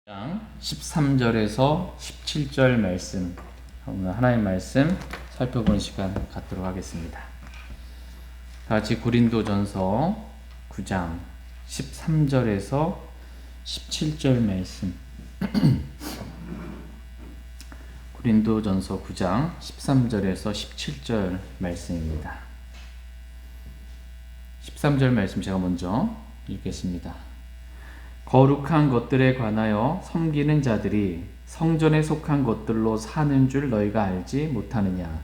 13절에서 17절 말씀, 오늘 하나님 말씀 살펴보는 시간 갖도록 하겠습니다. 다같이 고린도전서 9장 13절에서 17절 말씀. 고린도전서 9장 13절에서 17절 말씀입니다. 13절 말씀 제가 먼저 읽겠습니다. 거룩한 것들에 관하여 섬기는 자들이 성전에 속한 것들로 사는 줄 너희가 알지 못하느냐?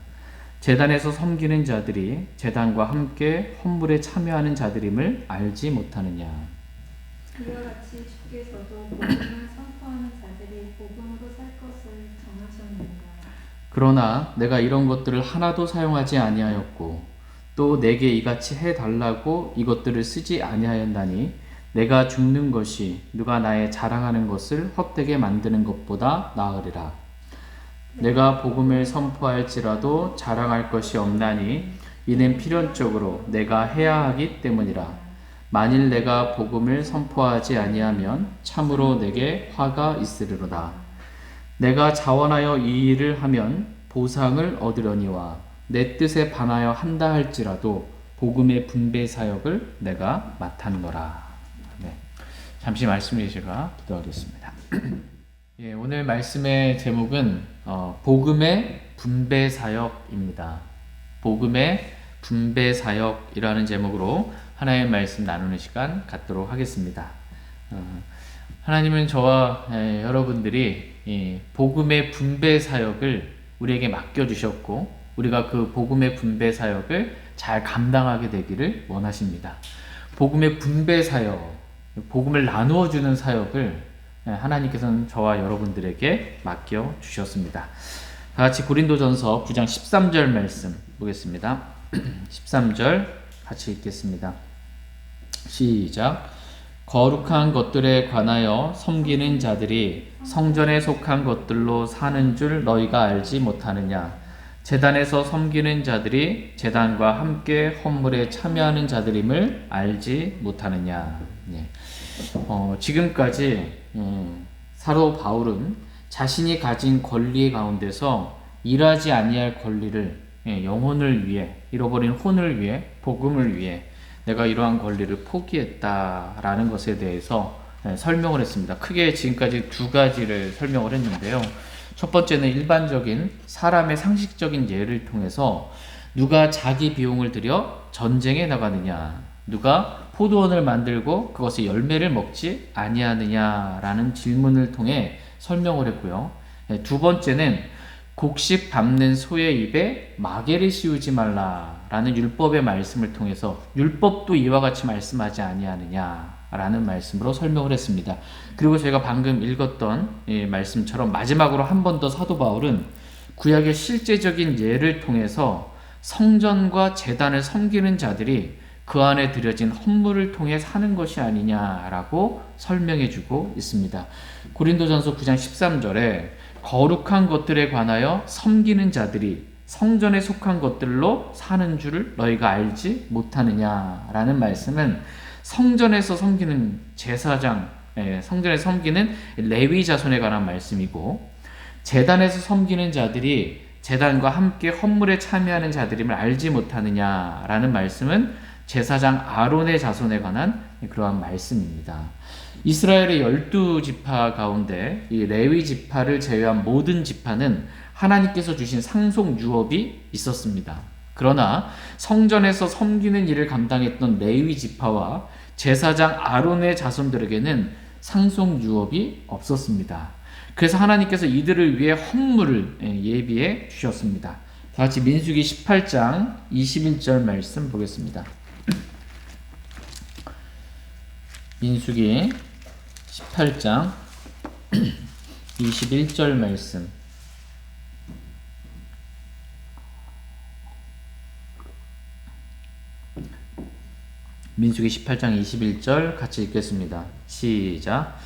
제단에서 섬기는 자들이 제단과 함께 헌물에 참여하는 자들임을 알지 못하느냐? 이와 같이 주께서도 복음을 선포하는 자들이 복음으로 살 것을 정하셨느니라. 그러나 내가 이런 것들을 하나도 사용하지 아니하였고 또 내게 이같이 해달라고 이것들을 쓰지 아니하였나니 내가 죽는 것이 누가 나의 자랑하는 것을 헛되게 만드는 것보다 나으리라. 내가 복음을 선포할지라도 자랑할 것이 없나니 이는 필연적으로 내가 해야 하기 때문이라. 만일 내가 복음을 선포하지 아니하면 참으로 내게 화가 있으리로다. 내가 자원하여 이 일을 하면 보상을 얻으려니와 내 뜻에 반하여 한다 할지라도 복음의 분배 사역을 내가 맡았노라. 잠시 말씀을 제가 기도하겠습니다. 예, 오늘 말씀의 제목은 복음의 분배 사역입니다. 복음의 분배 사역이라는 제목으로 하나님의 말씀 나누는 시간 갖도록 하겠습니다. 하나님은 저와 여러분들이 복음의 분배 사역을 우리에게 맡겨주셨고 우리가 그 복음의 분배 사역을 잘 감당하게 되기를 원하십니다. 복음의 분배 사역, 복음을 나누어 주는 사역을 하나님께서는 저와 여러분들에게 맡겨 주셨습니다. 같이 고린도전서 9장 13절 말씀 보겠습니다. 13절 같이 읽겠습니다. 시작. 거룩한 것들에 관하여 섬기는 자들이 성전에 속한 것들로 사는 줄 너희가 알지 못하느냐? 제단에서 섬기는 자들이 제단과 함께 헌물에 참여하는 자들임을 알지 못하느냐? 지금까지 사도 바울은 자신이 가진 권리 가운데서 일하지 아니할 권리를 영혼을 위해, 잃어버린 혼을 위해, 복음을 위해 내가 이러한 권리를 포기했다라는 것에 대해서 설명을 했습니다. 크게 지금까지 두 가지를 설명을 했는데요. 첫 번째는 일반적인 사람의 상식적인 예를 통해서 누가 자기 비용을 들여 전쟁에 나가느냐, 누가 포도원을 만들고 그것의 열매를 먹지 아니하느냐라는 질문을 통해 설명을 했고요. 두 번째는 곡식 밟는 소의 입에 마개를 씌우지 말라라는 율법의 말씀을 통해서 율법도 이와 같이 말씀하지 아니하느냐라는 말씀으로 설명을 했습니다. 그리고 저희가 방금 읽었던 말씀처럼 마지막으로 한 번 더 사도 바울은 구약의 실제적인 예를 통해서 성전과 제단을 섬기는 자들이 그 안에 들여진 헌물을 통해 사는 것이 아니냐라고 설명해주고 있습니다. 고린도전서 9장 13절에 거룩한 것들에 관하여 섬기는 자들이 성전에 속한 것들로 사는 줄을 너희가 알지 못하느냐라는 말씀은 성전에서 섬기는 제사장, 성전에서 섬기는 레위 자손에 관한 말씀이고 제단에서 섬기는 자들이 제단과 함께 헌물에 참여하는 자들임을 알지 못하느냐라는 말씀은 제사장 아론의 자손에 관한 그러한 말씀입니다. 이스라엘의 12지파 가운데 이 레위 지파를 제외한 모든 지파는 하나님께서 주신 상속 유업이 있었습니다. 그러나 성전에서 섬기는 일을 감당했던 레위 지파와 제사장 아론의 자손들에게는 상속 유업이 없었습니다. 그래서 하나님께서 이들을 위해 헌물을 예비해 주셨습니다. 다 같이 민수기 18장 21절 말씀 보겠습니다. 민수기 18장 21절 말씀. 민수기 18장 21절 같이 읽겠습니다. 시작.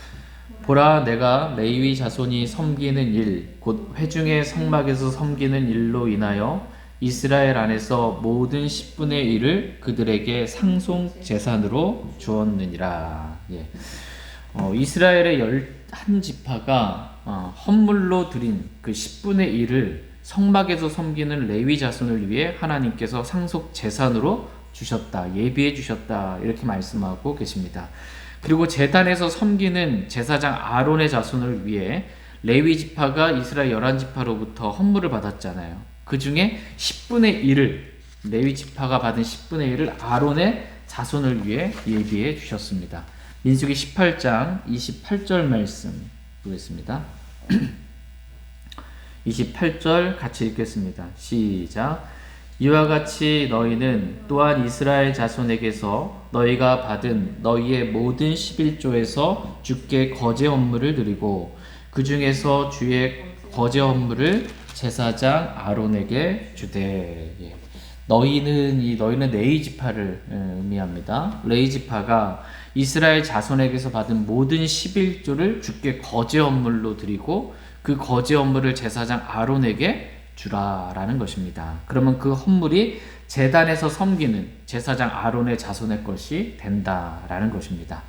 보라, 내가 레위 자손이 섬기는 일, 곧 회중의 성막에서 섬기는 일로 인하여 이스라엘 안에서 모든 10분의 1을 그들에게 상속 재산으로 주었느니라. 이스라엘의 한 지파가 헌물로 드린 그 10분의 1을 성막에서 섬기는 레위 자손을 위해 하나님께서 상속 재산으로 주셨다, 예비해 주셨다, 이렇게 말씀하고 계십니다. 그리고 제단에서 섬기는 제사장 아론의 자손을 위해 레위 지파가 이스라엘 11지파로부터 헌물을 받았잖아요. 그 중에 10분의 1을, 레위 지파가 받은 10분의 1을 아론의 자손을 위해 예비해 주셨습니다. 민수기 18장 28절 말씀 보겠습니다. 28절 같이 읽겠습니다. 시작. 이와 같이 너희는 또한 이스라엘 자손에게서 너희가 받은 너희의 모든 11조에서 주께 거제 헌물을 드리고 그 중에서 주의 거제 헌물을 제사장 아론에게 주되. 너희는 레위 지파를 의미합니다. 레위 지파가 이스라엘 자손에게서 받은 모든 11조를 주께 거제 헌물로 드리고 그 거제 헌물을 제사장 아론에게 주라라는 것입니다. 그러면 그 헌물이 제단에서 섬기는 제사장 아론의 자손의 것이 된다라는 것입니다.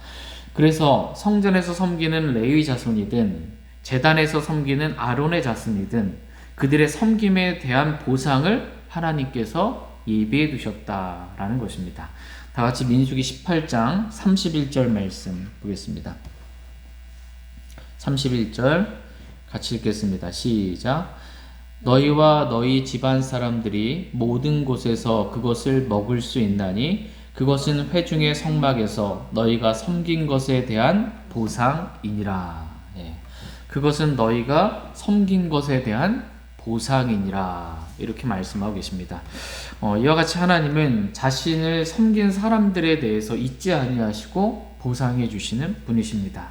그래서 성전에서 섬기는 레위 자손이든 제단에서 섬기는 아론의 자손이든 그들의 섬김에 대한 보상을 하나님께서 예비해 두셨다라는 것입니다. 다 같이 민수기 18장 31절 말씀 보겠습니다. 31절 같이 읽겠습니다. 시작. 너희와 너희 집안 사람들이 모든 곳에서 그것을 먹을 수 있나니 그것은 회중의 성막에서 너희가 섬긴 것에 대한 보상이니라. 그것은 너희가 섬긴 것에 대한 보상이니라. 이렇게 말씀하고 계십니다. 이와 같이 하나님은 자신을 섬긴 사람들에 대해서 잊지 아니하시고 보상해 주시는 분이십니다.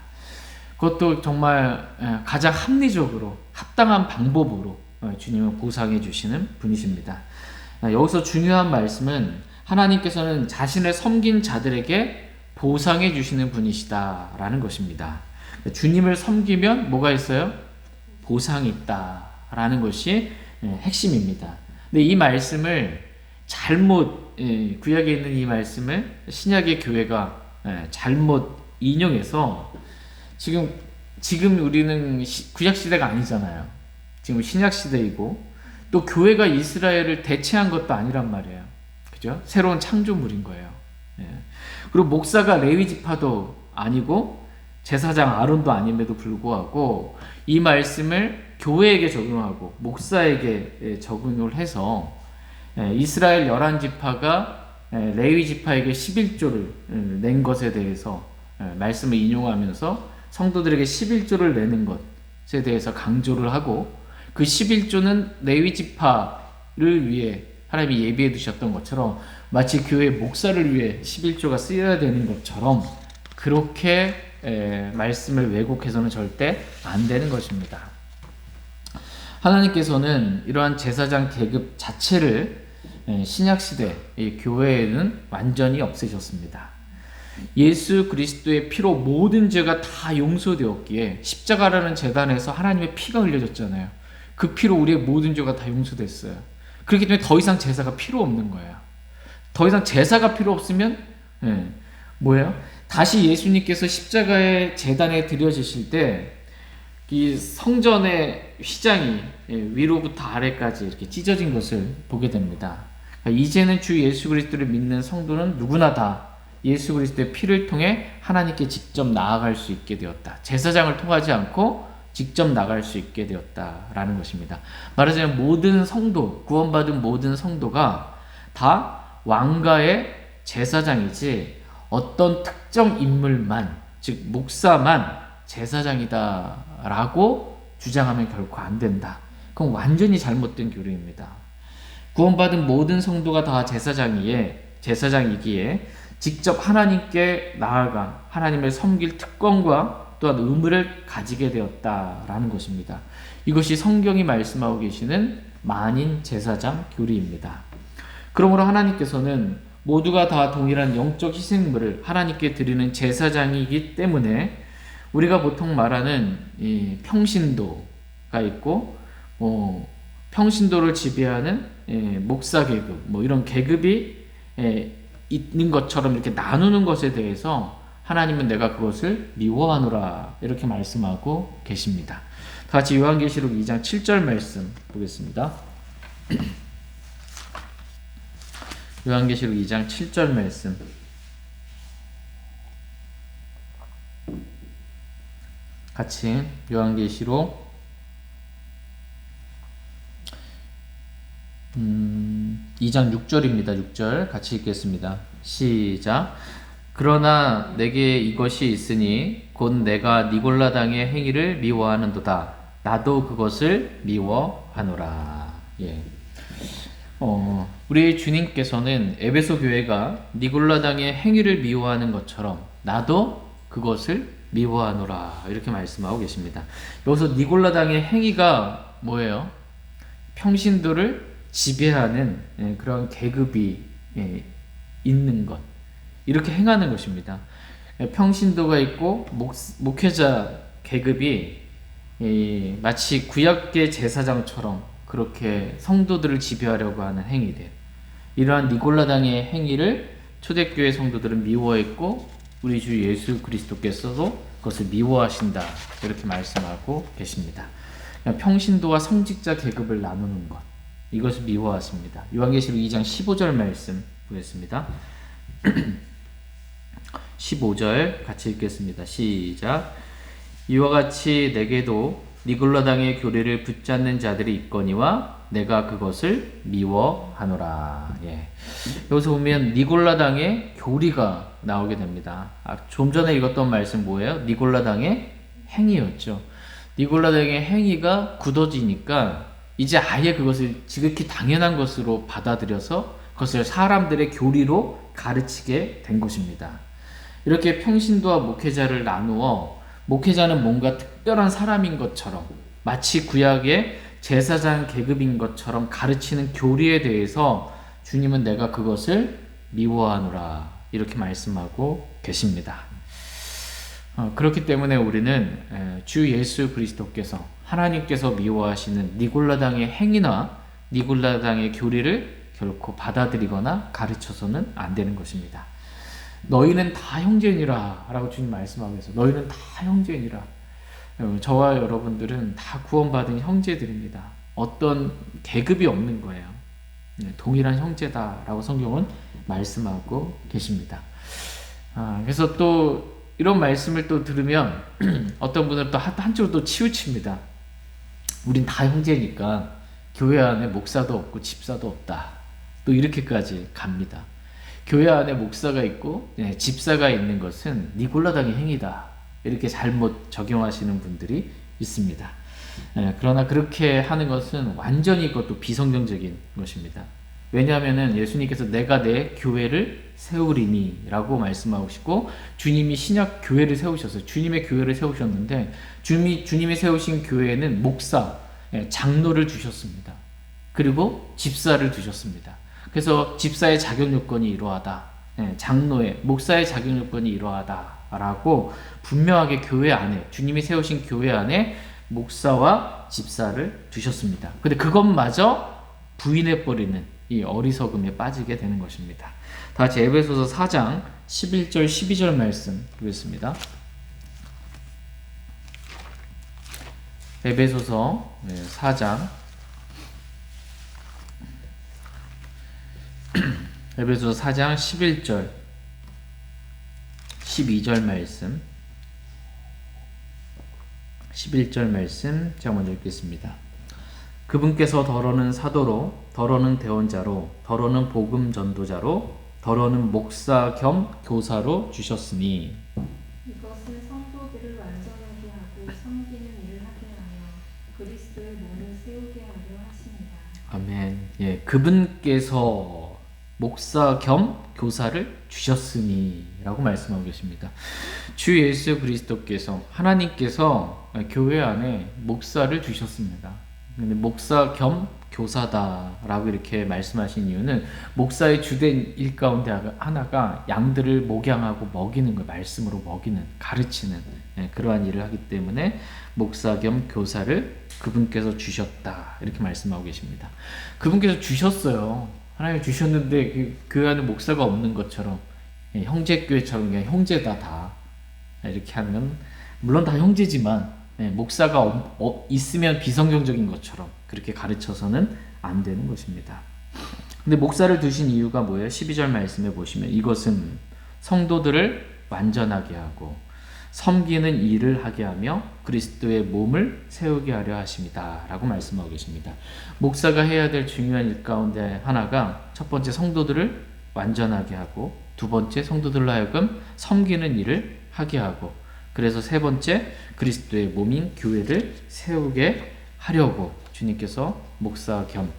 그것도 정말 가장 합리적으로 합당한 방법으로 주님은 보상해 주시는 분이십니다. 여기서 중요한 말씀은 하나님께서는 자신을 섬긴 자들에게 보상해 주시는 분이시다라는 것입니다. 주님을 섬기면 뭐가 있어요? 보상이 있다라는 것이 핵심입니다. 근데 이 말씀을 잘못, 구약에 있는 이 말씀을 신약의 교회가 잘못 인용해서 지금 우리는 구약 시대가 아니잖아요. 지금 신약 시대이고 또 교회가 이스라엘을 대체한 것도 아니란 말이에요. 그죠? 새로운 창조물인 거예요. 그리고 목사가 레위 지파도 아니고 제사장 아론도 아님에도 불구하고 이 말씀을 교회에게 적용하고 목사에게 적용을 해서 이스라엘 11지파가 레위 지파에게 11조를 낸 것에 대해서 말씀을 인용하면서 성도들에게 11조를 내는 것에 대해서 강조를 하고 그 11조는 레위 지파를 위해 하나님이 예비해 두셨던 것처럼 마치 교회 목사를 위해 11조가 쓰여야 되는 것처럼 그렇게 말씀을 왜곡해서는 절대 안 되는 것입니다. 하나님께서는 이러한 제사장 계급 자체를 신약시대 교회에는 완전히 없애셨습니다. 예수 그리스도의 피로 모든 죄가 다 용서되었기에 십자가라는 제단에서 하나님의 피가 흘려졌잖아요. 그 피로 우리의 모든 죄가 다 용서됐어요. 그렇기 때문에 더 이상 제사가 필요 없는 거예요. 더 이상 제사가 필요 없으면 뭐예요? 다시 예수님께서 십자가의 제단에 드려지실 때 이 성전의 휘장이 위로부터 아래까지 이렇게 찢어진 것을 보게 됩니다. 그러니까 이제는 주 예수 그리스도를 믿는 성도는 누구나 다 예수 그리스도의 피를 통해 하나님께 직접 나아갈 수 있게 되었다. 제사장을 통하지 않고 직접 나갈 수 있게 되었다라는 것입니다. 말하자면 모든 성도, 구원받은 모든 성도가 다 왕가의 제사장이지 어떤 특정 인물만, 즉 목사만 제사장이다라고 주장하면 결코 안 된다. 그건 완전히 잘못된 교리입니다. 구원받은 모든 성도가 다 제사장이기에 직접 하나님께 나아가 하나님을 섬길 특권과 또한 의무를 가지게 되었다라는 것입니다. 이것이 성경이 말씀하고 계시는 만인 제사장 교리입니다. 그러므로 하나님께서는 모두가 다 동일한 영적 희생물을 하나님께 드리는 제사장이기 때문에 우리가 보통 말하는 이 평신도가 있고 평신도를 지배하는 목사 계급 이런 계급이 있는 것처럼 이렇게 나누는 것에 대해서 하나님은 내가 그것을 미워하노라 이렇게 말씀하고 계십니다. 다 같이 요한계시록 2장 7절 말씀 보겠습니다. 요한계시록 2장 7절 말씀. 같이 요한계시록 2장 6절입니다. 6절 같이 읽겠습니다. 시작. 그러나 내게 이것이 있으니 곧 내가 니골라당의 행위를 미워하는도다. 나도 그것을 미워하노라. 예. 우리 주님께서는 에베소 교회가 니골라당의 행위를 미워하는 것처럼 나도 그것을 미워하노라 이렇게 말씀하고 계십니다. 여기서 니골라당의 행위가 뭐예요? 평신도를 지배하는 그런 계급이 있는 것, 이렇게 행하는 것입니다. 평신도가 있고 목회자 계급이 마치 구약계 제사장처럼 그렇게 성도들을 지배하려고 하는 행위들, 이러한 니골라당의 행위를 초대교회 성도들은 미워했고 우리 주 예수 그리스도께서도 그것을 미워하신다 이렇게 말씀하고 계십니다. 평신도와 성직자 계급을 나누는 것, 이것을 미워하십니다. 요한계시록 2장 15절 말씀 보겠습니다. 15절 같이 읽겠습니다. 시작. 이와 같이 내게도 니골라당의 교리를 붙잡는 자들이 있거니와 내가 그것을 미워하노라. 예. 여기서 보면 니골라당의 교리가 나오게 됩니다. 좀 전에 읽었던 말씀 뭐예요? 니골라당의 행위였죠. 니골라당의 행위가 굳어지니까 이제 아예 그것을 지극히 당연한 것으로 받아들여서 그것을 사람들의 교리로 가르치게 된 것입니다. 이렇게 평신도와 목회자를 나누어 목회자는 뭔가 특별한 사람인 것처럼 마치 구약의 제사장 계급인 것처럼 가르치는 교리에 대해서 주님은 내가 그것을 미워하노라 이렇게 말씀하고 계십니다. 그렇기 때문에 우리는 주 예수 그리스도께서 하나님께서 미워하시는 니골라당의 행위나 니골라당의 교리를 결코 받아들이거나 가르쳐서는 안 되는 것입니다. 너희는 다 형제니라 라고 주님 말씀하고 계세요. 너희는 다 형제니라. 저와 여러분들은 다 구원받은 형제들입니다. 어떤 계급이 없는 거예요. 동일한 형제다라고 성경은 말씀하고 계십니다. 그래서 또 이런 말씀을 또 들으면 어떤 분은 또 한쪽으로 또 치우칩니다. 우린 다 형제니까 교회 안에 목사도 없고 집사도 없다. 또 이렇게까지 갑니다. 교회 안에 목사가 있고 집사가 있는 것은 니골라당의 행위다. 이렇게 잘못 적용하시는 분들이 있습니다. 그러나 그렇게 하는 것은 완전히 그것도 비성경적인 것입니다. 왜냐하면 예수님께서 내가 내 교회를 세우리니 라고 말씀하시고 주님이 신약 교회를 세우셨어요. 주님의 교회를 세우셨는데 주님이 세우신 교회에는 목사, 장로를 주셨습니다. 그리고 집사를 두셨습니다. 그래서 집사의 자격 요건이 이러하다. 장로의, 목사의 자격 요건이 이러하다라고 분명하게 교회 안에, 주님이 세우신 교회 안에 목사와 집사를 두셨습니다. 근데 그것마저 부인해버리는 이 어리석음에 빠지게 되는 것입니다. 다 같이 에베소서 4장 11절 12절 말씀 보겠습니다. 에베소서 4장 에베소서 4장 11절 12절 말씀 11절 말씀 제가 먼저 읽겠습니다. 그분께서 더러는 사도로, 더러는 대언자로, 더러는 복음 전도자로, 더러는 목사 겸 교사로 주셨으니 이것은 성도들을 완전하게 하고 섬기는 일을 하게 하며 그리스도의 몸을 세우게 하려 하십니다. 아멘. 예, 그분께서 목사 겸 교사를 주셨으니 라고 말씀하고 계십니다. 주 예수 그리스도께서, 하나님께서 교회 안에 목사를 주셨습니다. 근데 목사 겸 교사다라고 이렇게 말씀하신 이유는 목사의 주된 일 가운데 하나가 양들을 목양하고 먹이는 걸, 말씀으로 먹이는, 가르치는 그러한 일을 하기 때문에 목사 겸 교사를 그분께서 주셨다 이렇게 말씀하고 계십니다. 그분께서 주셨어요. 하나님 주셨는데 그 안에 목사가 없는 것처럼 형제교회처럼 그냥 형제다 다 이렇게 하면, 물론 다 형제지만 목사가 있으면 비성경적인 것처럼 그렇게 가르쳐서는 안 되는 것입니다. 근데 목사를 두신 이유가 뭐예요? 12절 말씀에 보시면 이것은 성도들을 완전하게 하고 섬기는 일을 하게 하며 그리스도의 몸을 세우게 하려 하십니다 라고 말씀하고 계십니다. 목사가 해야 될 중요한 일 가운데 하나가, 첫 번째 성도들을 완전하게 하고, 두 번째 성도들로 하여금 섬기는 일을 하게 하고, 그래서 세 번째 그리스도의 몸인 교회를 세우게 하려고 주님께서 목사 겸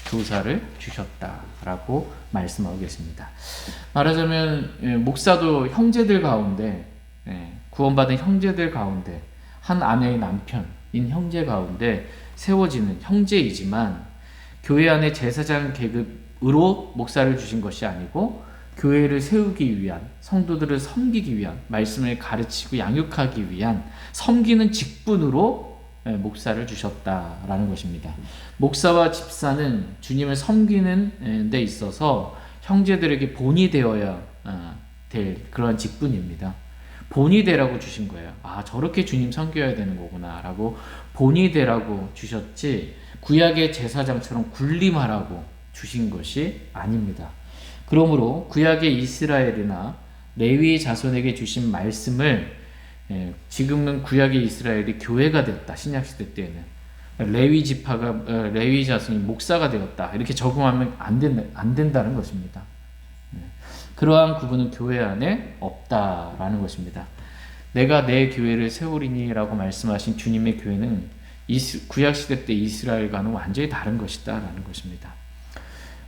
교사를 주셨다라고 말씀하고 계십니다. 말하자면 목사도 형제들 가운데, 구원받은 형제들 가운데, 한 아내의 남편인 형제 가운데 세워지는 형제이지만, 교회 안에 제사장 계급으로 목사를 주신 것이 아니고 교회를 세우기 위한, 성도들을 섬기기 위한, 말씀을 가르치고 양육하기 위한 섬기는 직분으로 목사를 주셨다라는 것입니다. 목사와 집사는 주님을 섬기는 데 있어서 형제들에게 본이 되어야 될 그런 직분입니다. 본이 되라고 주신 거예요. 아, 저렇게 주님 섬겨야 되는 거구나 라고 본이 되라고 주셨지, 구약의 제사장처럼 군림하라고 주신 것이 아닙니다. 그러므로 구약의 이스라엘이나 레위 자손에게 주신 말씀을, 지금은 구약의 이스라엘이 교회가 됐다, 신약시대 때는 레위 지파가, 레위 자손이 목사가 되었다, 이렇게 적용하면 안 된다는 것입니다. 그러한 구분은 교회 안에 없다라는 것입니다. 내가 내 교회를 세우리니 라고 말씀하신 주님의 교회는 구약시대 때 이스라엘과는 완전히 다른 것이다 라는 것입니다.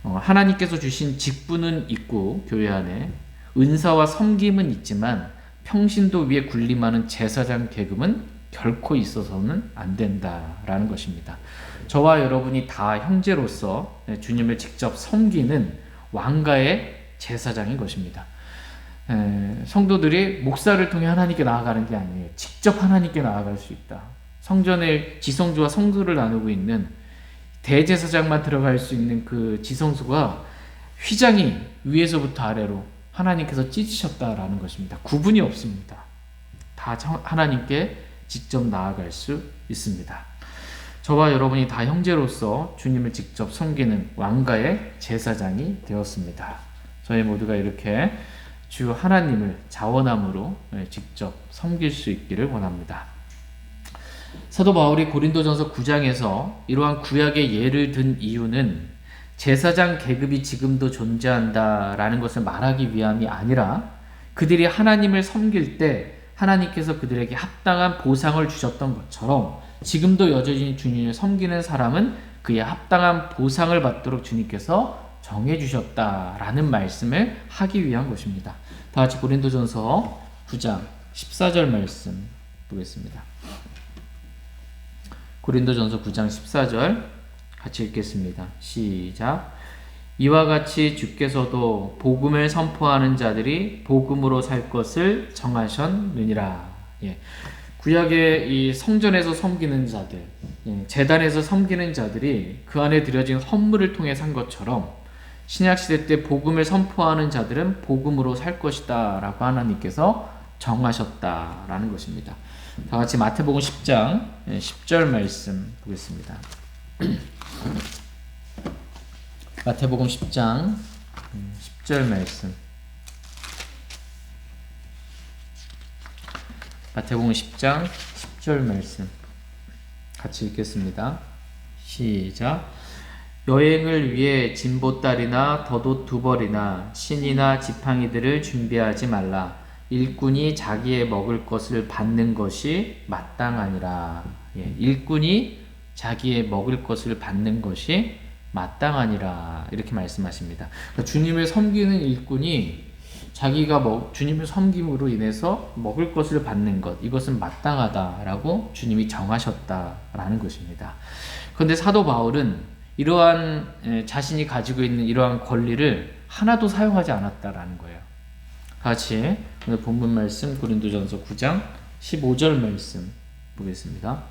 하나님께서 주신 직분은 있고 교회 안에 은사와 섬김은 있지만 평신도 위에 군림하는 제사장 계급은 결코 있어서는 안 된다라는 것입니다. 저와 여러분이 다 형제로서 주님을 직접 섬기는 왕가의 제사장인 것입니다. 성도들이 목사를 통해 하나님께 나아가는 게 아니에요. 직접 하나님께 나아갈 수 있다. 성전의 지성소와 성소를 나누고 있는 대제사장만 들어갈 수 있는 그 지성소가 휘장이 위에서부터 아래로 하나님께서 찢으셨다라는 것입니다. 구분이 없습니다. 다 하나님께 직접 나아갈 수 있습니다. 저와 여러분이 다 형제로서 주님을 직접 섬기는 왕가의 제사장이 되었습니다. 저희 모두가 이렇게 주 하나님을 자원함으로 직접 섬길 수 있기를 원합니다. 사도 바울이 고린도전서 9장에서 이러한 구약의 예를 든 이유는 제사장 계급이 지금도 존재한다라는 것을 말하기 위함이 아니라, 그들이 하나님을 섬길 때 하나님께서 그들에게 합당한 보상을 주셨던 것처럼 지금도 여전히 주님을 섬기는 사람은 그의 합당한 보상을 받도록 주님께서 정해주셨다라는 말씀을 하기 위한 것입니다. 다 같이 고린도전서 9장 14절 말씀 보겠습니다. 고린도전서 9장 14절 같이 읽겠습니다. 시작. 이와 같이 주께서도 복음을 선포하는 자들이 복음으로 살 것을 정하셨느니라. 구약의 이 성전에서 섬기는 자들, 제단에서 섬기는 자들이 그 안에 드려진 헌물을 통해 산 것처럼 신약시대 때 복음을 선포하는 자들은 복음으로 살 것이다 라고 하나님께서 정하셨다라는 것입니다. 다 같이 마태복음 10장 10절 말씀 보겠습니다. 마태복음 10장 10절 말씀. 마태복음 10장 10절 말씀 같이 읽겠습니다. 시작. 여행을 위해 진보딸이나 덧옷 2벌이나 신이나 지팡이들을 준비하지 말라. 일꾼이 자기의 먹을 것을 받는 것이 마땅하니라. 일꾼이 자기의 먹을 것을 받는 것이 마땅하니라. 이렇게 말씀하십니다. 그러니까 주님을 섬기는 일꾼이 자기가 주님을 섬김으로 인해서 먹을 것을 받는 것, 이것은 마땅하다라고 주님이 정하셨다라는 것입니다. 그런데 사도 바울은 이러한 자신이 가지고 있는 이러한 권리를 하나도 사용하지 않았다라는 거예요. 같이 오늘 본문 말씀 고린도전서 9장 15절 말씀 보겠습니다.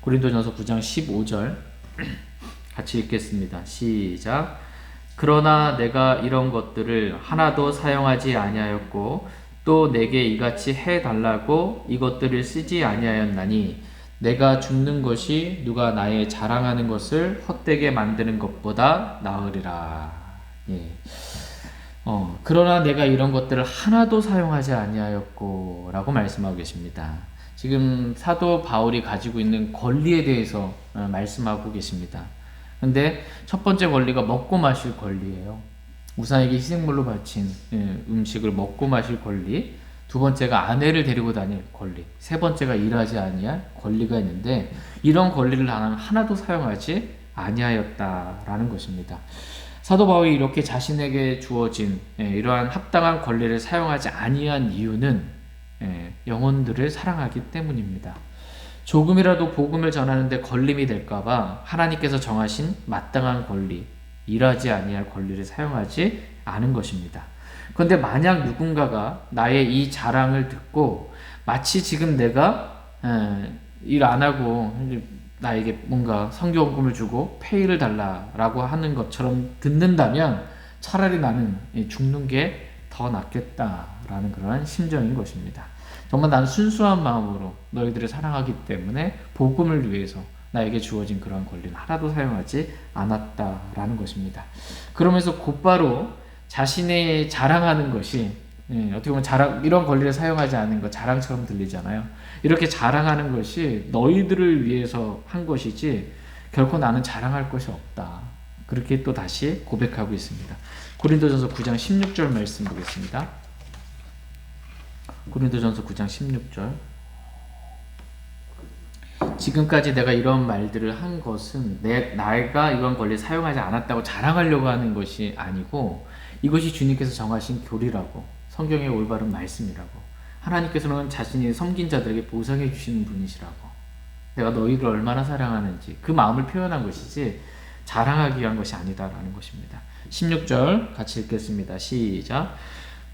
고린도전서 9장 15절 같이 읽겠습니다. 시작. 그러나 내가 이런 것들을 하나도 사용하지 아니하였고 또 내게 이같이 해달라고 이것들을 쓰지 아니하였나니 내가 죽는 것이 누가 나의 자랑하는 것을 헛되게 만드는 것보다 나으리라. 예. 그러나 내가 이런 것들을 하나도 사용하지 아니하였고 라고 말씀하고 계십니다. 지금 사도 바울이 가지고 있는 권리에 대해서 말씀하고 계십니다. 근데 첫 번째 권리가 먹고 마실 권리예요. 우상에게 희생물로 바친 음식을 먹고 마실 권리. 두 번째가 아내를 데리고 다닐 권리. 세 번째가 일하지 아니할 권리가 있는데 이런 권리를 나는 하나도 사용하지 아니하였다라는 것입니다. 사도 바울이 이렇게 자신에게 주어진 이러한 합당한 권리를 사용하지 아니한 이유는 영혼들을 사랑하기 때문입니다. 조금이라도 복음을 전하는데 걸림이 될까봐 하나님께서 정하신 마땅한 권리, 일하지 아니할 권리를 사용하지 않은 것입니다. 그런데 만약 누군가가 나의 이 자랑을 듣고 마치 지금 내가 일 안 하고 나에게 뭔가 성교원금을 주고 페이를 달라라고 하는 것처럼 듣는다면 차라리 나는 죽는 게 더 낫겠다라는 그런 심정인 것입니다. 정말 나는 순수한 마음으로 너희들을 사랑하기 때문에 복음을 위해서 나에게 주어진 그런 권리는 하나도 사용하지 않았다라는 것입니다. 그러면서 곧바로 자신의 자랑하는 것이 어떻게 보면 이런 권리를 사용하지 않은 것 자랑처럼 들리잖아요. 이렇게 자랑하는 것이 너희들을 위해서 한 것이지 결코 나는 자랑할 것이 없다. 그렇게 또 다시 고백하고 있습니다. 고린도전서 9장 16절 말씀 보겠습니다. 고린도전서 9장 16절. 지금까지 내가 이런 말들을 한 것은 내가 이런 권리를 사용하지 않았다고 자랑하려고 하는 것이 아니고 이것이 주님께서 정하신 교리라고, 성경의 올바른 말씀이라고, 하나님께서는 자신이 섬긴 자들에게 보상해 주시는 분이시라고, 내가 너희를 얼마나 사랑하는지 그 마음을 표현한 것이지 자랑하기 위한 것이 아니다라는 것입니다. 16절 같이 읽겠습니다. 시작.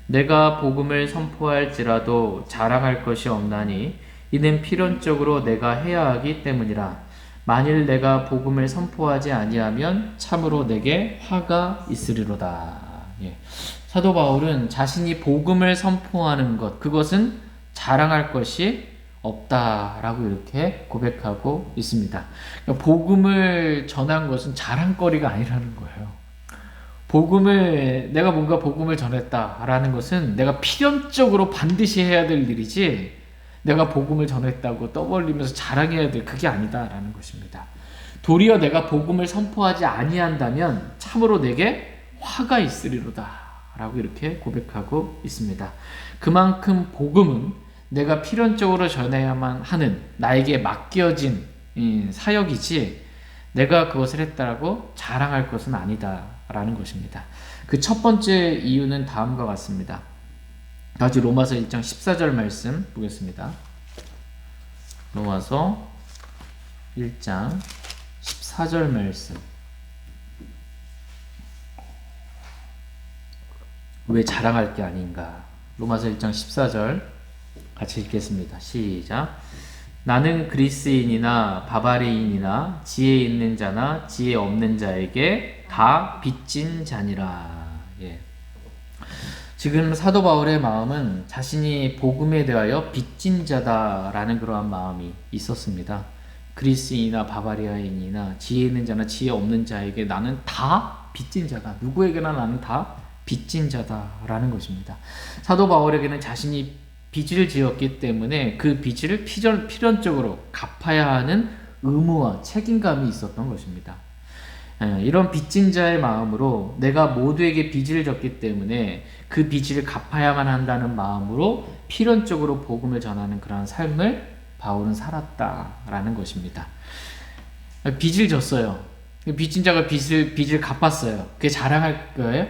내가 복음을 선포할지라도 자랑할 것이 없나니 이는 필연적으로 내가 해야 하기 때문이라. 만일 내가 복음을 선포하지 아니하면 참으로 내게 화가 있으리로다. 예. 사도 바울은 자신이 복음을 선포하는 것, 그것은 자랑할 것이 없다라고 이렇게 고백하고 있습니다. 그러니까 복음을 전한 것은 자랑거리가 아니라는 거예요. 내가 뭔가 복음을 전했다라는 것은 내가 필연적으로 반드시 해야 될 일이지 내가 복음을 전했다고 떠벌리면서 자랑해야 될 그게 아니다라는 것입니다. 도리어 내가 복음을 선포하지 아니한다면 참으로 내게 화가 있으리로다 라고 이렇게 고백하고 있습니다. 그만큼 복음은 내가 필연적으로 전해야만 하는 나에게 맡겨진 사역이지 내가 그것을 했다라고 자랑할 것은 아니다라는 것입니다. 그 첫 번째 이유는 다음과 같습니다. 다시 로마서 1장 14절 말씀 보겠습니다. 로마서 1장 14절 말씀. 왜 자랑할 게 아닌가? 로마서 1장 14절 같이 읽겠습니다. 시작. 나는 그리스인이나 바바리인이나 지혜 있는 자나 지혜 없는 자에게 다 빚진 자니라. 예. 지금 사도 바울의 마음은 자신이 복음에 대하여 빚진 자다라는 그러한 마음이 있었습니다. 그리스인이나 바바리아인이나 지혜 있는 자나 지혜 없는 자에게 나는 다 빚진 자다. 누구에게나 나는 다 빚진 자다라는 것입니다. 사도 바울에게는 자신이 빚을 지었기 때문에 그 빚을 필연적으로 갚아야 하는 의무와 책임감이 있었던 것입니다. 이런 빚진 자의 마음으로 내가 모두에게 빚을 졌기 때문에 그 빚을 갚아야만 한다는 마음으로 필연적으로 복음을 전하는 그런 삶을 바울은 살았다라는 것입니다. 빚을 졌어요. 빚진 자가 빚을 갚았어요. 그게 자랑할 거예요?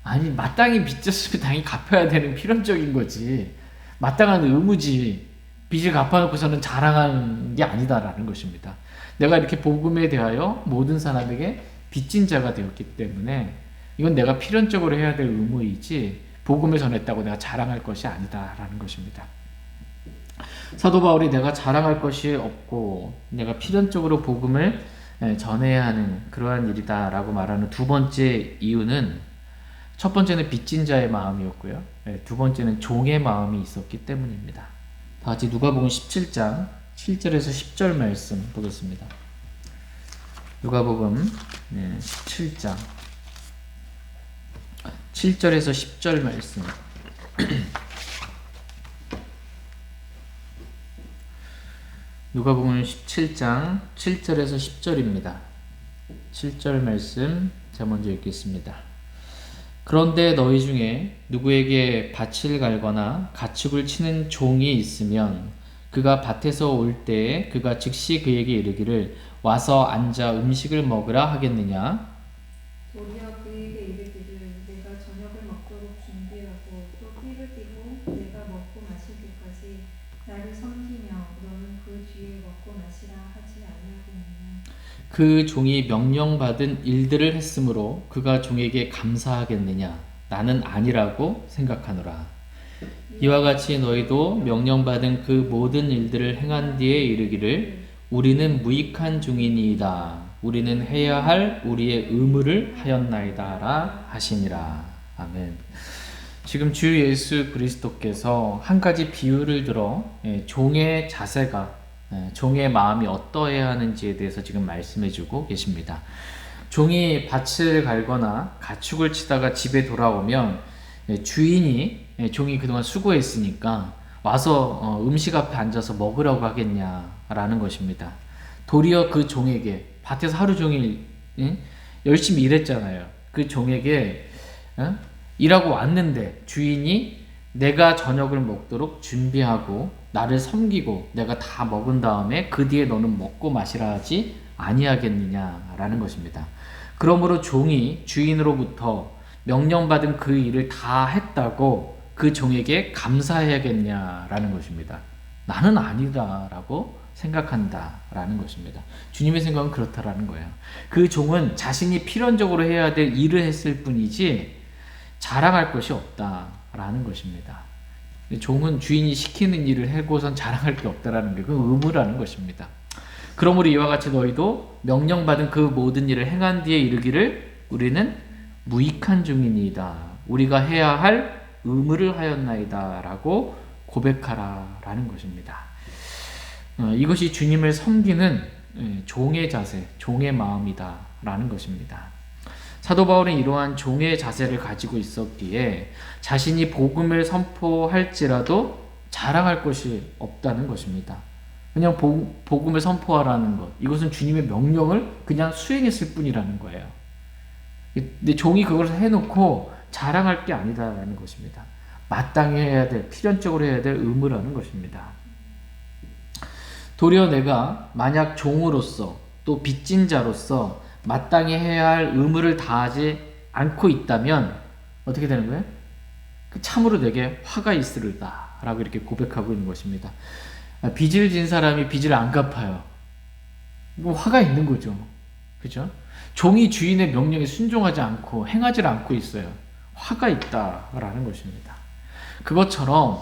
아니, 마땅히 빚 졌으면 당연히 갚아야 되는 필연적인 거지. 마땅한 의무지. 빚을 갚아놓고서는 자랑하는 게 아니다라는 것입니다. 내가 이렇게 복음에 대하여 모든 사람에게 빚진 자가 되었기 때문에 이건 내가 필연적으로 해야 될 의무이지 복음을 전했다고 내가 자랑할 것이 아니다라는 것입니다. 사도 바울이 내가 자랑할 것이 없고 내가 필연적으로 복음을 전해야 하는 그러한 일이다라고 말하는 두 번째 이유는, 첫 번째는 빚진 자의 마음이었고요. 두 번째는 종의 마음이 있었기 때문입니다. 다 같이 누가복음 17장 7절에서 10절 말씀 보겠습니다. 누가복음 17장 7절에서 10절 말씀. 누가복음 17장 7절에서 10절입니다. 7절 말씀 제가 먼저 읽겠습니다. 그런데 너희 중에 누구에게 밭을 갈거나 가축을 치는 종이 있으면 그가 밭에서 올 때에 그가 즉시 그에게 이르기를 와서 앉아 음식을 먹으라 하겠느냐? 도리어 그에게 이르기를 내가 저녁을 먹도록 준비하고 또 띠를 띠고 내가 먹고 마실 때까지 나를 섬기며 너는 그 뒤에 먹고 마시라 하지 아니하겠느냐. 그 종이 명령받은 일들을 했으므로 그가 종에게 감사하겠느냐? 나는 아니라고 생각하노라. 이와 같이 너희도 명령받은 그 모든 일들을 행한 뒤에 이르기를 우리는 무익한 종이니이다. 우리는 해야 할 우리의 의무를 하였나이다라 하시니라. 아멘. 지금 주 예수 그리스도께서 한 가지 비유를 들어 종의 자세가, 종의 마음이 어떠해야 하는지에 대해서 지금 말씀해 주고 계십니다. 종이 밭을 갈거나 가축을 치다가 집에 돌아오면 주인이, 종이 그동안 수고했으니까 와서 음식 앞에 앉아서 먹으라고 하겠냐라는 것입니다. 도리어 그 종에게, 밭에서 하루 종일 열심히 일했잖아요. 그 종에게 일하고 왔는데 주인이 내가 저녁을 먹도록 준비하고 나를 섬기고 내가 다 먹은 다음에 그 뒤에 너는 먹고 마시라 하지 아니하겠느냐라는 것입니다. 그러므로 종이 주인으로부터 명령받은 그 일을 다 했다고 그 종에게 감사해야겠냐라는 것입니다. 나는 아니다라고 생각한다라는 것입니다. 주님의 생각은 그렇다라는 거예요. 그 종은 자신이 필연적으로 해야 될 일을 했을 뿐이지 자랑할 것이 없다라는 것입니다. 종은 주인이 시키는 일을 하고선 자랑할 게 없다라는 게 그 의무라는 것입니다. 그러므로 이와 같이 너희도 명령받은 그 모든 일을 행한 뒤에 이르기를 우리는 무익한 종이니이다. 우리가 해야 할 의무를 하였나이다 라고 고백하라라는 것입니다. 이것이 주님을 섬기는 종의 자세, 종의 마음이다 라는 것입니다. 사도 바울은 이러한 종의 자세를 가지고 있었기에 자신이 복음을 선포할지라도 자랑할 것이 없다는 것입니다. 그냥 복음을 선포하라는 것, 이것은 주님의 명령을 그냥 수행했을 뿐이라는 거예요. 근데 종이 그걸 해놓고 자랑할 게 아니다라는 것입니다. 마땅히 해야 될, 필연적으로 해야 될 의무라는 것입니다. 도리어 내가 만약 종으로서 또 빚진 자로서 마땅히 해야 할 의무를 다하지 않고 있다면 어떻게 되는 거예요? 참으로 내게 화가 있으리다 라고 이렇게 고백하고 있는 것입니다. 빚을 진 사람이 빚을 안 갚아요. 뭐 화가 있는 거죠. 그죠? 종이 주인의 명령에 순종하지 않고 행하지 않고 있어요. 화가 있다라는 것입니다. 그것처럼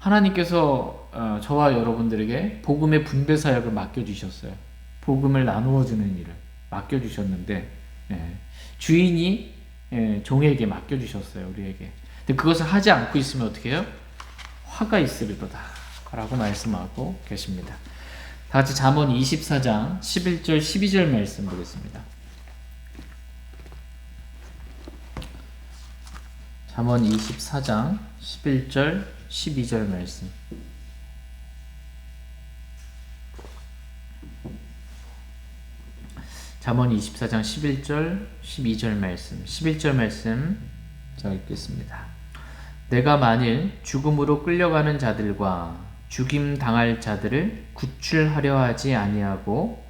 하나님께서 저와 여러분들에게 복음의 분배 사역을 맡겨주셨어요. 복음을 나누어주는 일을 맡겨주셨는데 주인이 종에게 맡겨주셨어요. 우리에게. 근데 그것을 하지 않고 있으면 어떻게 해요? 화가 있으리로다 라고 말씀하고 계십니다. 다 같이 잠언 24장 11절 12절 말씀 보겠습니다. 잠언 24장 11절 12절 말씀. 잠언 24장 11절 12절 말씀. 11절 말씀 제가 읽겠습니다. 내가 만일 죽음으로 끌려가는 자들과 죽임 당할 자들을 구출하려 하지 아니하고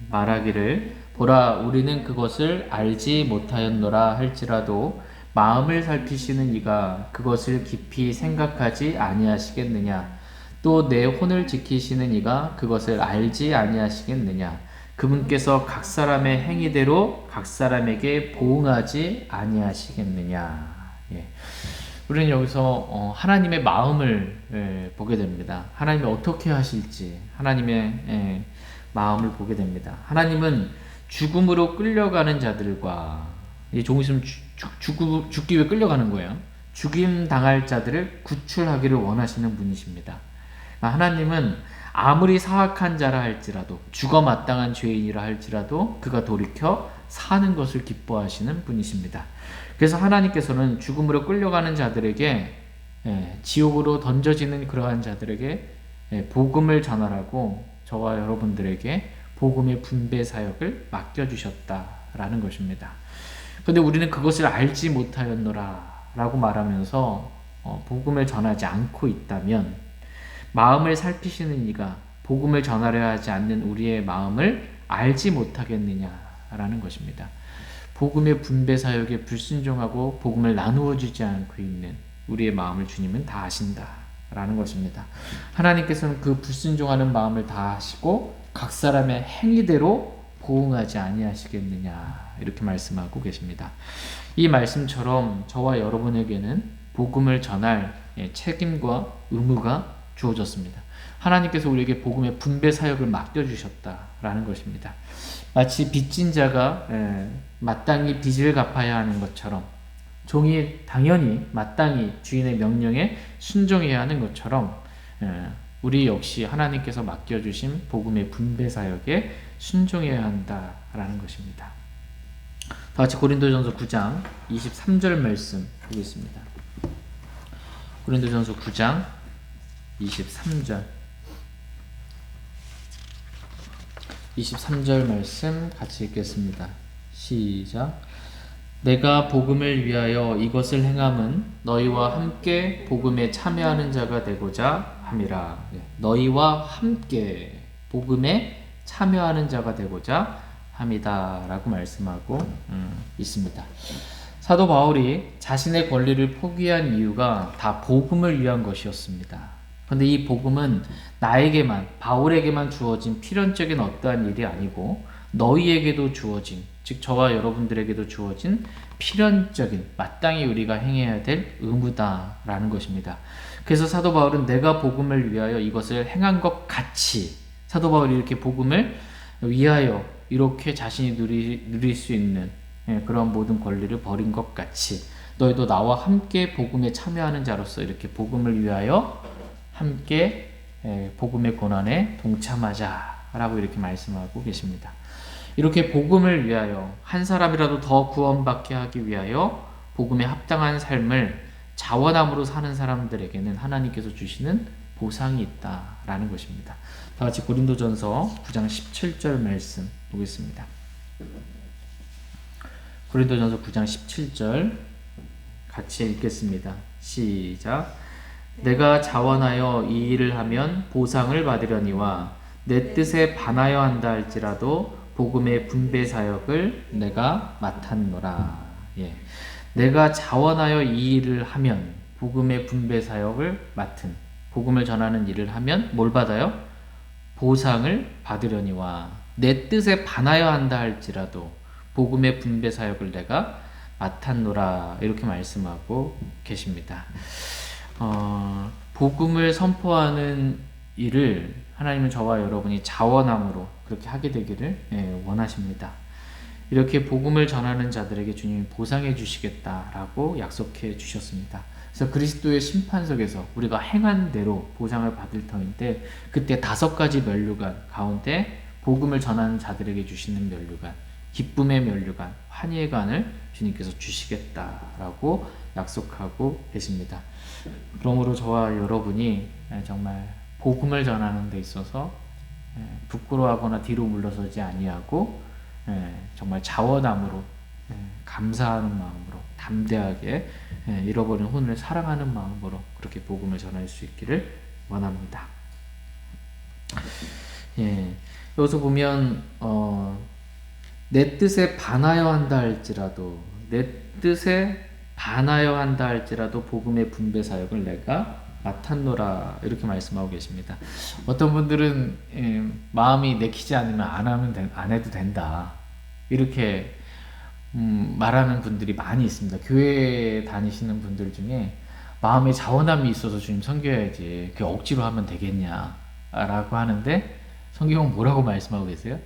말하기를 보라 우리는 그것을 알지 못하였노라 할지라도 마음을 살피시는 이가 그것을 깊이 생각하지 아니하시겠느냐. 또 내 혼을 지키시는 이가 그것을 알지 아니하시겠느냐. 그분께서 각 사람의 행위대로 각 사람에게 보응하지 아니하시겠느냐. 우리는 여기서 하나님의 마음을 보게 됩니다. 하나님이 어떻게 하실지, 하나님의 마음을 보게 됩니다. 하나님은 죽음으로 끌려가는 자들과 이제 조금 있으면 죽기 위해 끌려가는 거예요. 죽임 당할 자들을 구출하기를 원하시는 분이십니다. 하나님은 아무리 사악한 자라 할지라도 죽어 마땅한 죄인이라 할지라도 그가 돌이켜 사는 것을 기뻐하시는 분이십니다. 그래서 하나님께서는 죽음으로 끌려가는 자들에게 지옥으로 던져지는 그러한 자들에게 복음을 전하라고 저와 여러분들에게 복음의 분배 사역을 맡겨주셨다라는 것입니다. 그런데 우리는 그것을 알지 못하였노라 라고 말하면서 복음을 전하지 않고 있다면 마음을 살피시는 이가 복음을 전하려 하지 않는 우리의 마음을 알지 못하겠느냐라는 것입니다. 복음의 분배 사역에 불순종하고 복음을 나누어 주지 않고 있는 우리의 마음을 주님은 다 아신다라는 것입니다. 하나님께서는 그 불순종하는 마음을 다 아시고 각 사람의 행위대로 보응하지 아니하시겠느냐 이렇게 말씀하고 계십니다. 이 말씀처럼 저와 여러분에게는 복음을 전할 책임과 의무가 주어졌습니다. 하나님께서 우리에게 복음의 분배 사역을 맡겨주셨다라는 것입니다. 마치 빚진 자가 마땅히 빚을 갚아야 하는 것처럼 종이 당연히 마땅히 주인의 명령에 순종해야 하는 것처럼 우리 역시 하나님께서 맡겨주신 복음의 분배 사역에 순종해야 한다라는 것입니다. 다 같이 고린도전서 9장 23절 말씀 보겠습니다. 고린도전서 9장 23절 말씀 같이 읽겠습니다. 시작. 내가 복음을 위하여 이것을 행함은 너희와 함께 복음에 참여하는 자가 되고자 함이라. 너희와 함께 복음에 참여하는 자가 되고자 함이다 라고 말씀하고 있습니다. 사도 바울이 자신의 권리를 포기한 이유가 다 복음을 위한 것이었습니다. 그런데 이 복음은 나에게만, 바울에게만 주어진 필연적인 어떠한 일이 아니고 너희에게도 주어진, 즉 저와 여러분들에게도 주어진 필연적인, 마땅히 우리가 행해야 될 의무다라는 것입니다. 그래서 사도 바울은 내가 복음을 위하여 이것을 행한 것 같이, 사도 바울이 이렇게 복음을 위하여 이렇게 자신이 누릴 수 있는 그런 모든 권리를 버린 것 같이 너희도 나와 함께 복음에 참여하는 자로서 이렇게 복음을 위하여 함께 복음의 고난에 동참하자라고 이렇게 말씀하고 계십니다. 이렇게 복음을 위하여 한 사람이라도 더 구원받게 하기 위하여 복음에 합당한 삶을 자원함으로 사는 사람들에게는 하나님께서 주시는 보상이 있다라는 것입니다. 다 같이 고린도전서 9장 17절 말씀 보겠습니다. 고린도전서 9장 17절 같이 읽겠습니다. 시작. 내가 자원하여 이 일을 하면 보상을 받으려니와 내 뜻에 반하여 한다 할지라도 복음의 분배 사역을 내가 맡았노라. 내가 자원하여 이 일을 하면 복음의 분배 사역을 맡은, 복음을 전하는 일을 하면 뭘 받아요? 보상을 받으려니와 내 뜻에 반하여 한다 할지라도 복음의 분배 사역을 내가 맡았노라 이렇게 말씀하고 계십니다. 복음을 선포하는 일을 하나님은 저와 여러분이 자원함으로 그렇게 하게 되기를 원하십니다. 이렇게 복음을 전하는 자들에게 주님이 보상해 주시겠다라고 약속해 주셨습니다. 그래서 그리스도의 심판석에서 우리가 행한 대로 보상을 받을 터인데 그때 5가지 면류관 가운데 복음을 전하는 자들에게 주시는 면류관, 기쁨의 면류관, 환희의 관을 주님께서 주시겠다라고 약속하고 계십니다. 그러므로 저와 여러분이 정말 복음을 전하는 데 있어서 부끄러워하거나 뒤로 물러서지 아니하고 정말 자원함으로 감사하는 마음으로 담대하게 잃어버린 혼을 사랑하는 마음으로 그렇게 복음을 전할 수 있기를 원합니다. 여기서 보면 내 뜻에 반하여 한다 할지라도 내 뜻에 반하여 한다 할지라도 복음의 분배 사역을 내가 맡았노라 이렇게 말씀하고 계십니다. 어떤 분들은 마음이 내키지 않으면 안 해도 된다 이렇게 말하는 분들이 많이 있습니다. 교회 다니시는 분들 중에 마음에 자원함이 있어서 주님 섬겨야지 그게 억지로 하면 되겠냐 라고 하는데 성경은 뭐라고 말씀하고 계세요?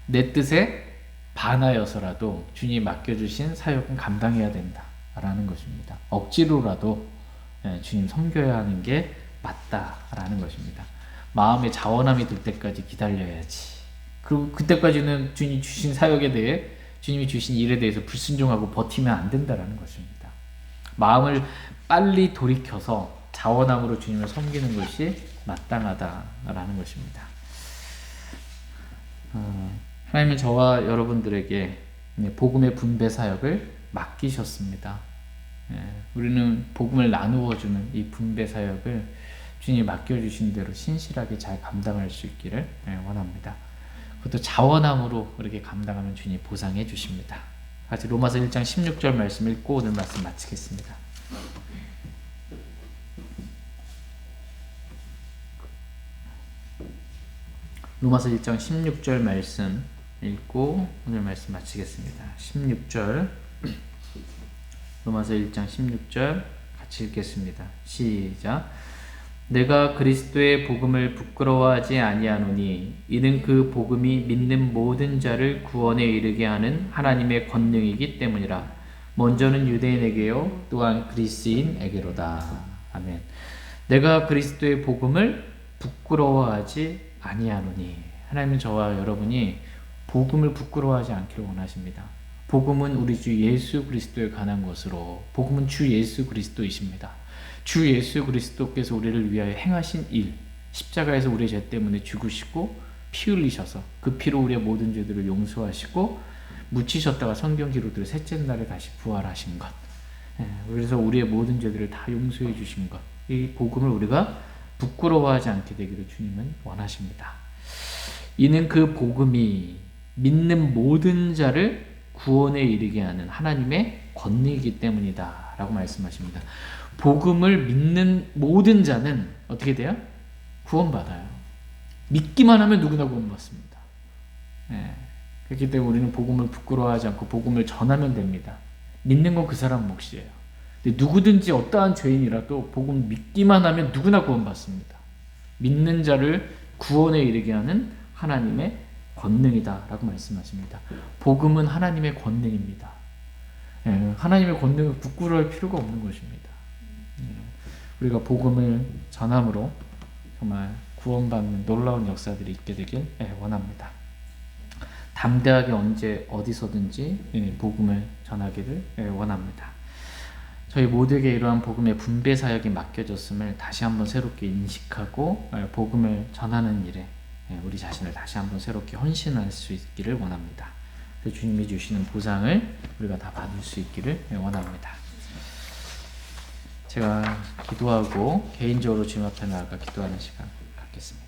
내 뜻에 반하여서라도 주님이 맡겨주신 사역은 감당해야 된다라는 것입니다. 억지로라도 주님 섬겨야 하는 게 맞다라는 것입니다. 마음의 자원함이 들 때까지 기다려야지. 그리고 그때까지는 주님이 주신 사역에 대해, 주님이 주신 일에 대해서 불순종하고 버티면 안 된다라는 것입니다. 마음을 빨리 돌이켜서 자원함으로 주님을 섬기는 것이 마땅하다라는 것입니다. 하나님은 저와 여러분들에게 복음의 분배 사역을 맡기셨습니다. 우리는 복음을 나누어 주는 이 분배 사역을 주님이 맡겨주신 대로 신실하게 잘 감당할 수 있기를 원합니다. 그것도 자원함으로 그렇게 감당하면 주님이 보상해 주십니다. 같이 로마서 1장 16절 말씀 읽고 오늘 말씀 마치겠습니다. 로마서 1장 16절 말씀 읽고 오늘 말씀 마치겠습니다. 16절, 로마서 1장 16절 같이 읽겠습니다. 시작. 내가 그리스도의 복음을 부끄러워하지 아니하노니 이는 그 복음이 믿는 모든 자를 구원에 이르게 하는 하나님의 권능이기 때문이라. 먼저는 유대인에게요 또한 그리스인에게로다. 아멘. 내가 그리스도의 복음을 부끄러워하지 아니하노니, 하나님은 저와 여러분이 복음을 부끄러워하지 않기를 원하십니다. 복음은 우리 주 예수 그리스도에 관한 것으로, 복음은 주 예수 그리스도이십니다. 주 예수 그리스도께서 우리를 위하여 행하신 일, 십자가에서 우리의 죄 때문에 죽으시고 피 흘리셔서 그 피로 우리의 모든 죄들을 용서하시고 묻히셨다가 성경 기록대로 셋째 날에 다시 부활하신 것, 그래서 우리의 모든 죄들을 다 용서해 주신 것, 이 복음을 우리가 부끄러워하지 않게 되기를 주님은 원하십니다. 이는 그 복음이 믿는 모든 자를 구원에 이르게 하는 하나님의 권능이기 때문이다 라고 말씀하십니다. 복음을 믿는 모든 자는 어떻게 돼요? 구원받아요. 믿기만 하면 누구나 구원받습니다. 그렇기 때문에 우리는 복음을 부끄러워하지 않고 복음을 전하면 됩니다. 믿는 건 그 사람 몫이에요. 근데 누구든지 어떠한 죄인이라도 복음 믿기만 하면 누구나 구원받습니다. 믿는 자를 구원에 이르게 하는 하나님의 권능이다 라고 말씀하십니다. 복음은 하나님의 권능입니다. 하나님의 권능을 부끄러워할 필요가 없는 것입니다. 우리가 복음을 전함으로 정말 구원받는 놀라운 역사들이 있게 되길 원합니다. 담대하게 언제 어디서든지 복음을 전하기를 원합니다. 저희 모두에게 이러한 복음의 분배 사역이 맡겨졌음을 다시 한번 새롭게 인식하고 복음을 전하는 일에 우리 자신을 다시 한번 새롭게 헌신할 수 있기를 원합니다. 주님이 주시는 보상을 우리가 다 받을 수 있기를 원합니다. 제가 기도하고 개인적으로 주님 앞에 나아가 기도하는 시간 갖겠습니다.